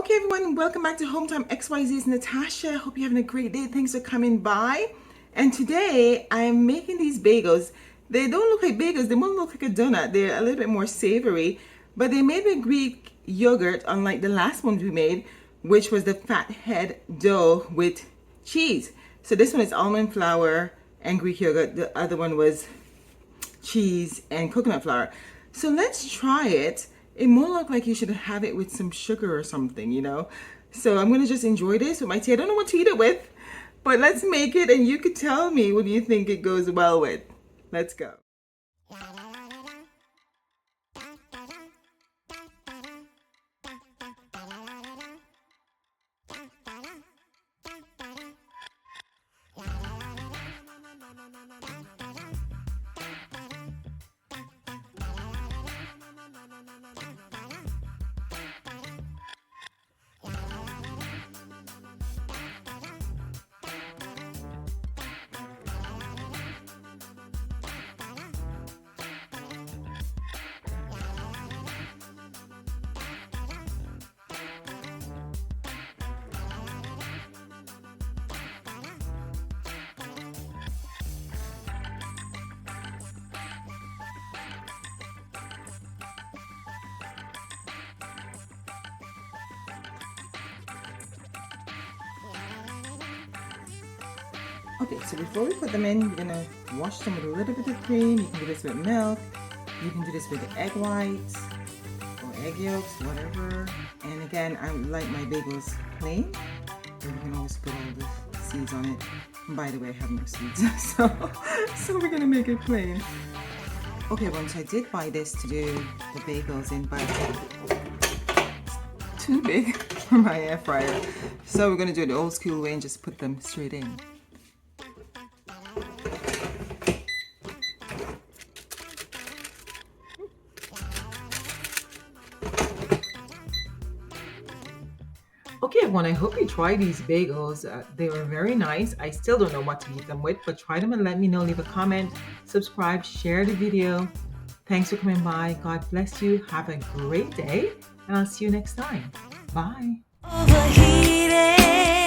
Okay, everyone, welcome back to Home Time XYZ. It's Natasha. Hope you're having a great day. Thanks for coming by. And today I'm making these bagels. They don't look like bagels, they more look like a donut. They're a little bit more savory, but they made with Greek yogurt, unlike the last ones we made, which was the fathead dough with cheese. So this one is almond flour and Greek yogurt. The other one was cheese and coconut flour. So let's try it. It more look like you should have it with some sugar or something, you know. So I'm gonna just enjoy this with my tea. I don't know what to eat it with, but let's make it and you could tell me what you think it goes well with. Let's go. Okay, so before we put them in, we're gonna wash them with a little bit of cream. You can do this with milk. You can do this with egg whites or egg yolks, whatever. And again, I like my bagels plain. So you can always put all the seeds on it. And by the way, I have no seeds, so we're gonna make it plain. Okay, once I did buy this to do the bagels in, but it's too big for my air fryer. So we're gonna do it the old school way and just put them straight in. Okay, everyone, I hope you try these bagels. They were very nice. I still don't know what to eat them with, but try them and let me know. Leave a comment, subscribe, share the video. Thanks for coming by. God bless you. Have a great day, and I'll see you next time. Bye. Overheated.